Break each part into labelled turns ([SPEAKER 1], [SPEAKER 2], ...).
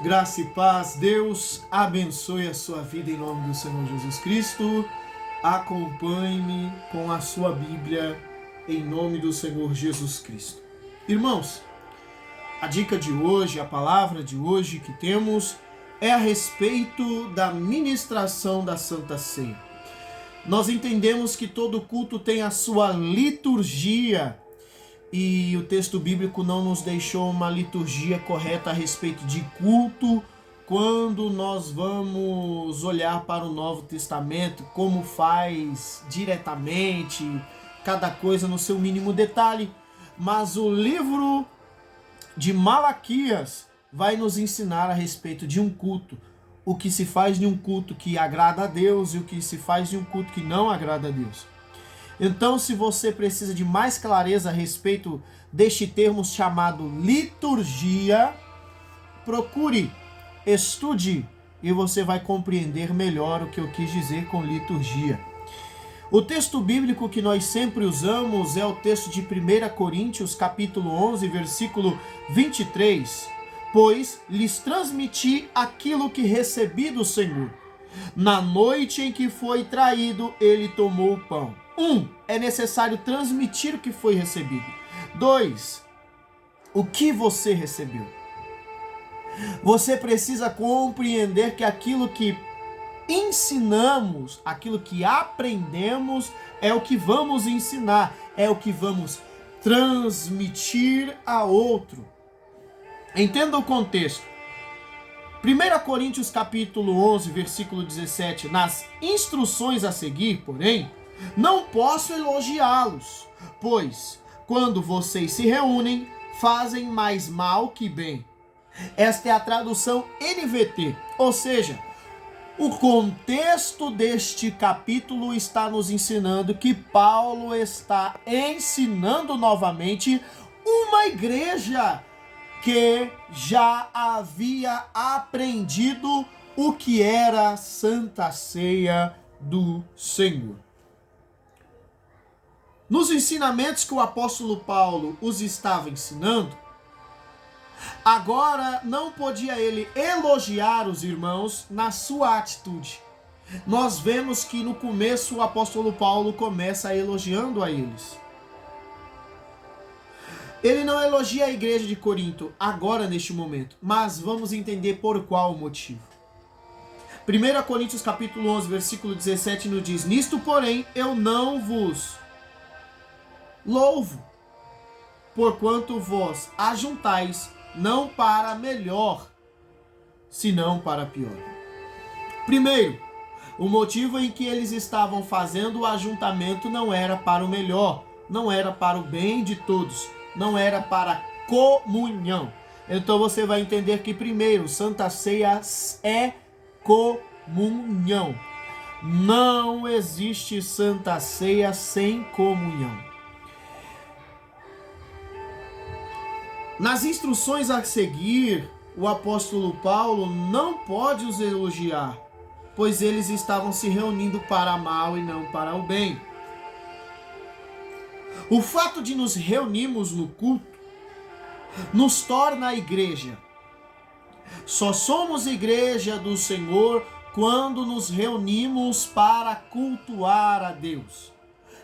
[SPEAKER 1] Graça e paz, Deus abençoe a sua vida em nome do Senhor Jesus Cristo. Acompanhe-me com a sua Bíblia em nome do Senhor Jesus Cristo. Irmãos, a dica de hoje, a palavra de hoje que temos é a respeito da ministração da Santa Ceia. Nós entendemos que todo culto tem a sua liturgia e o texto bíblico não nos deixou uma liturgia correta a respeito de culto quando nós vamos olhar para o Novo Testamento, como faz diretamente, cada coisa no seu mínimo detalhe. Mas o livro de Malaquias vai nos ensinar a respeito de um culto, o que se faz de um culto que agrada a Deus e o que se faz de um culto que não agrada a Deus. Então, se você precisa de mais clareza a respeito deste termo chamado liturgia, procure, estude e você vai compreender melhor o que eu quis dizer com liturgia. O texto bíblico que nós sempre usamos é o texto de 1 Coríntios, capítulo 11, versículo 23. Pois lhes transmiti aquilo que recebi do Senhor. Na noite em que foi traído, ele tomou o pão. 1. É necessário transmitir o que foi recebido. 2. O que você recebeu. Você precisa compreender que aquilo que ensinamos, aquilo que aprendemos, é o que vamos ensinar, é o que vamos transmitir a outro. Entenda o contexto. 1 Coríntios capítulo 11, versículo 17. Nas instruções a seguir, porém, não posso elogiá-los, pois, quando vocês se reúnem, fazem mais mal que bem. Esta é a tradução NVT, ou seja, o contexto deste capítulo está nos ensinando que Paulo está ensinando novamente uma igreja que já havia aprendido o que era a Santa Ceia do Senhor. Nos ensinamentos que o apóstolo Paulo os estava ensinando, agora não podia ele elogiar os irmãos na sua atitude. Nós vemos que no começo o apóstolo Paulo começa elogiando a eles. Ele não elogia a igreja de Corinto agora neste momento, mas vamos entender por qual motivo. 1 Coríntios capítulo 11, versículo 17 nos diz: Nisto, porém, eu não vos louvo, porquanto vós ajuntais não para melhor, senão para pior. Primeiro, o motivo em que eles estavam fazendo o ajuntamento não era para o melhor, não era para o bem de todos, não era para comunhão. Então você vai entender que primeiro, Santa Ceia é comunhão. Não existe Santa Ceia sem comunhão. Nas instruções a seguir, o apóstolo Paulo não pode os elogiar, pois eles estavam se reunindo para mal e não para o bem. O fato de nos reunirmos no culto nos torna a igreja. Só somos igreja do Senhor quando nos reunimos para cultuar a Deus.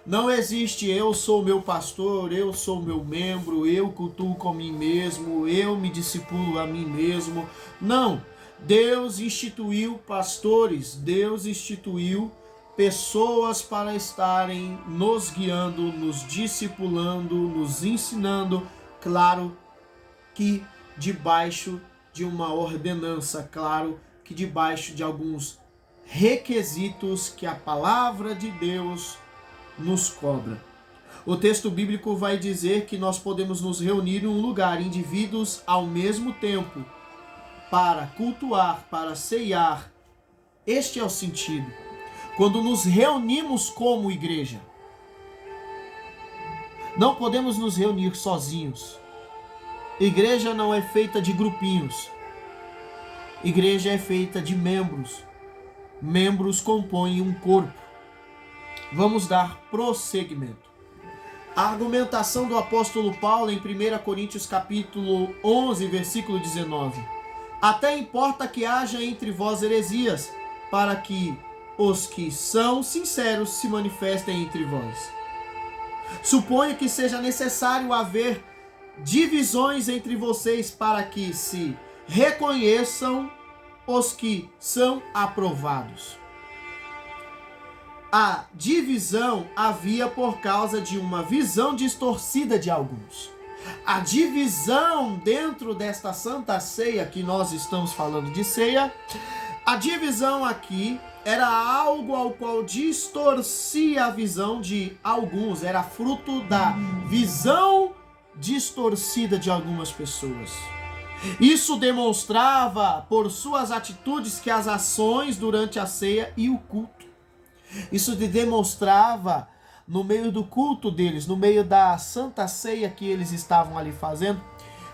[SPEAKER 1] Não existe eu sou meu pastor, eu sou meu membro, eu cultuo com mim mesmo, eu me discipulo a mim mesmo. Não, Deus instituiu pastores, Deus instituiu pessoas para estarem nos guiando, nos discipulando, nos ensinando, claro que debaixo de uma ordenança, claro que debaixo de alguns requisitos que a palavra de Deus nos cobra. O texto bíblico vai dizer que nós podemos nos reunir em um lugar, indivíduos ao mesmo tempo, para cultuar, para ceiar. Este é o sentido. Quando nos reunimos como igreja, não podemos nos reunir sozinhos. Igreja não é feita de grupinhos. Igreja é feita de membros. Membros compõem um corpo. Vamos dar prosseguimento. A argumentação do apóstolo Paulo em 1 Coríntios capítulo 11, versículo 19. Até importa que haja entre vós heresias, para que os que são sinceros se manifestem entre vós. Suponho que seja necessário haver divisões entre vocês para que se reconheçam os que são aprovados. A divisão havia por causa de uma visão distorcida de alguns. A divisão dentro desta Santa Ceia, que nós estamos falando de ceia, a divisão aqui era algo ao qual distorcia a visão de alguns, era fruto da visão distorcida de algumas pessoas. Isso demonstrava por suas atitudes que as ações durante a ceia e o culto. Isso demonstrava no meio do culto deles, no meio da Santa Ceia que eles estavam ali fazendo,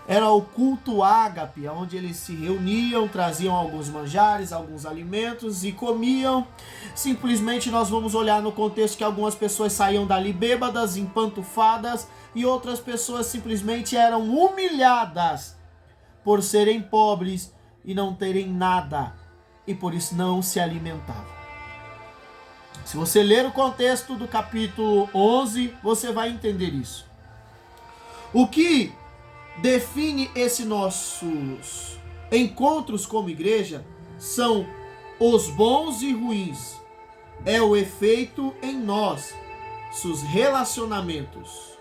[SPEAKER 1] era o culto ágape, onde eles se reuniam, traziam alguns manjares, alguns alimentos e comiam. Simplesmente nós vamos olhar no contexto que algumas pessoas saíam dali bêbadas, empantufadas, e outras pessoas simplesmente eram humilhadas por serem pobres e não terem nada, e por isso não se alimentavam. Se você ler o contexto do capítulo 11, você vai entender isso. O que define esses nossos encontros como igreja são os bons e ruins. É o efeito em nós, seus relacionamentos,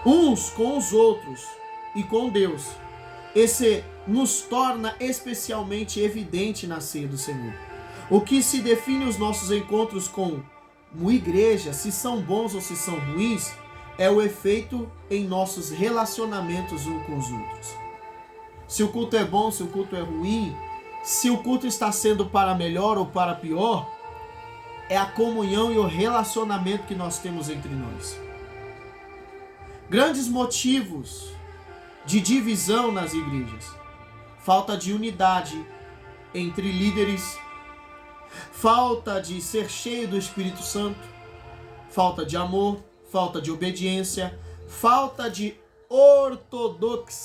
[SPEAKER 1] uns com os outros e com Deus. Esse nos torna especialmente evidente na ceia do Senhor. O que se define os nossos encontros como igreja, se são bons ou se são ruins, é o efeito em nossos relacionamentos uns com os outros. Se o culto é bom, se o culto é ruim, se o culto está sendo para melhor ou para pior, é a comunhão e o relacionamento que nós temos entre nós. Grandes motivos de divisão nas igrejas: falta de unidade entre líderes, falta de ser cheio do Espírito Santo, falta de amor, falta de obediência, falta de ortodoxia.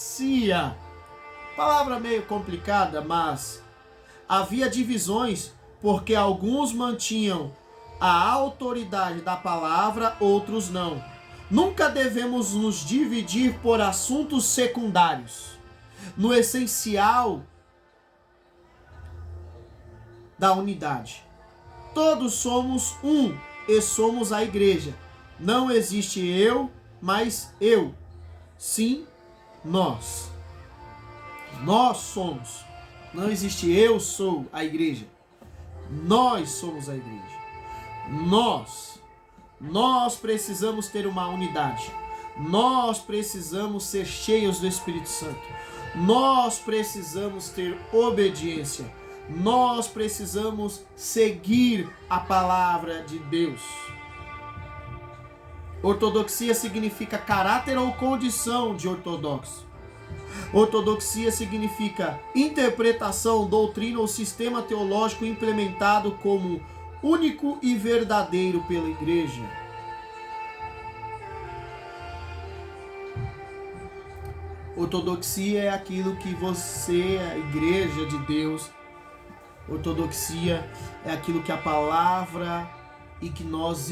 [SPEAKER 1] Palavra meio complicada, mas havia divisões porque alguns mantinham a autoridade da palavra, outros não. Nunca devemos nos dividir por assuntos secundários. No essencial da unidade. Todos somos um e somos a igreja. Não existe eu, mas eu. Sim, nós. Nós somos. Não existe eu sou a igreja. Nós somos a igreja. Nós precisamos ter uma unidade. Nós precisamos ser cheios do Espírito Santo. Nós precisamos ter obediência. Nós precisamos seguir a palavra de Deus. Ortodoxia significa caráter ou condição de ortodoxo. Ortodoxia significa interpretação, doutrina ou sistema teológico implementado como único e verdadeiro pela igreja. Ortodoxia é aquilo que você, a igreja de Deus, ortodoxia é aquilo que a palavra e que nós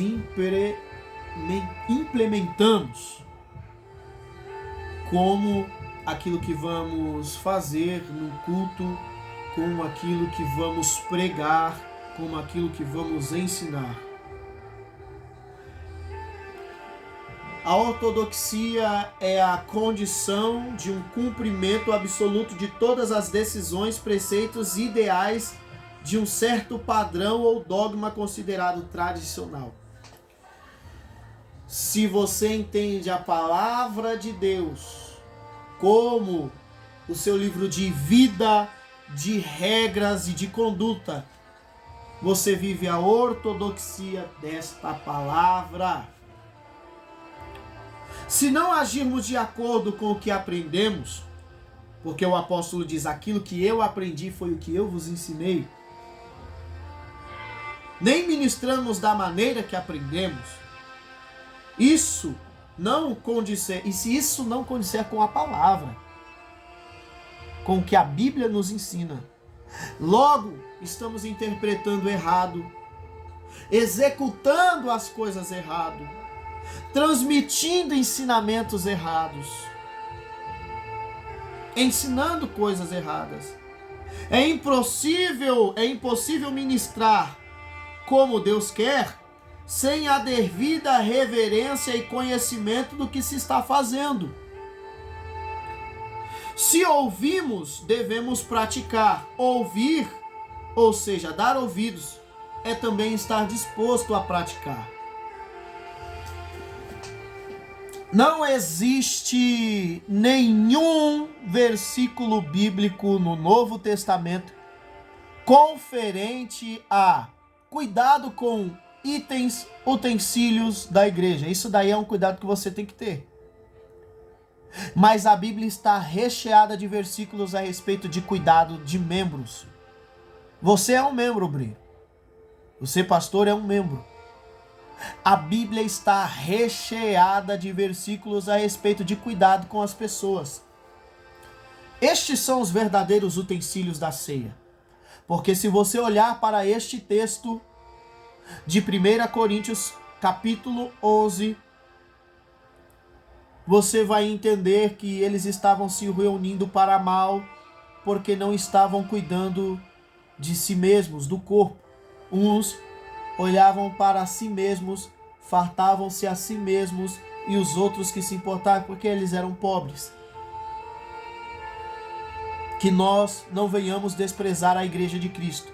[SPEAKER 1] implementamos como aquilo que vamos fazer no culto, como aquilo que vamos pregar, como aquilo que vamos ensinar. A ortodoxia é a condição de um cumprimento absoluto de todas as decisões, preceitos e ideais de um certo padrão ou dogma considerado tradicional. Se você entende a palavra de Deus como o seu livro de vida, de regras e de conduta, você vive a ortodoxia desta palavra. Se não agirmos de acordo com o que aprendemos, porque o apóstolo diz: aquilo que eu aprendi foi o que eu vos ensinei, nem ministramos da maneira que aprendemos, isso não condizer, e se isso não condizer com a palavra, com o que a Bíblia nos ensina. Logo, estamos interpretando errado, executando as coisas errado, transmitindo ensinamentos errados, ensinando coisas erradas. É impossível ministrar como Deus quer sem a devida reverência e conhecimento do que se está fazendo. Se ouvimos, devemos praticar. Ouvir, ou seja, dar ouvidos, é também estar disposto a praticar. Não existe nenhum versículo bíblico no Novo Testamento conferente a cuidado com itens, utensílios da igreja. Isso daí é um cuidado que você tem que ter. Mas a Bíblia está recheada de versículos a respeito de cuidado de membros. Você é um membro, Bri. Você, pastor, é um membro. A Bíblia está recheada de versículos a respeito de cuidado com as pessoas. Estes são os verdadeiros utensílios da ceia. Porque se você olhar para este texto de 1 Coríntios, capítulo 11, você vai entender que eles estavam se reunindo para mal, porque não estavam cuidando de si mesmos, do corpo. Uns olhavam para si mesmos, fartavam-se a si mesmos, e os outros que se importavam porque eles eram pobres. Que nós não venhamos desprezar a igreja de Cristo.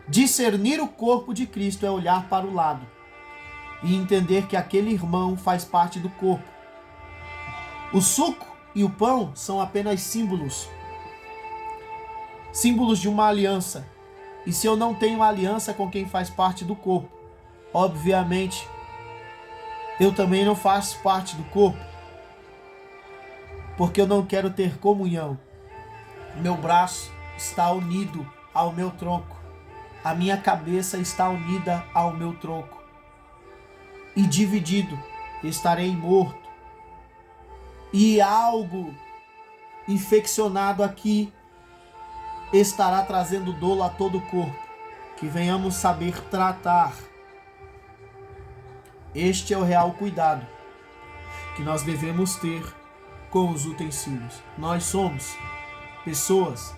[SPEAKER 1] Discernir o corpo de Cristo é olhar para o lado e entender que aquele irmão faz parte do corpo. O suco e o pão são apenas símbolos. Símbolos de uma aliança. E se eu não tenho aliança com quem faz parte do corpo, obviamente, eu também não faço parte do corpo. Porque eu não quero ter comunhão. Meu braço está unido ao meu tronco. A minha cabeça está unida ao meu tronco. E dividido, estarei morto. E algo infeccionado aqui estará trazendo dolo a todo o corpo. Que venhamos saber tratar. Este é o real cuidado que nós devemos ter com os utensílios. Nós somos pessoas,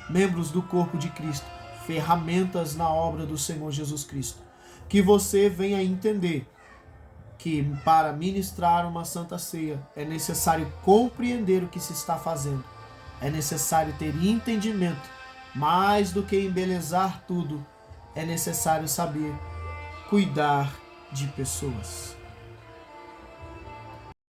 [SPEAKER 1] membros do corpo de Cristo, ferramentas na obra do Senhor Jesus Cristo. Que você venha entender que para ministrar uma santa ceia é necessário compreender o que se está fazendo. É necessário ter entendimento. Mais do que embelezar tudo, é necessário saber cuidar de pessoas.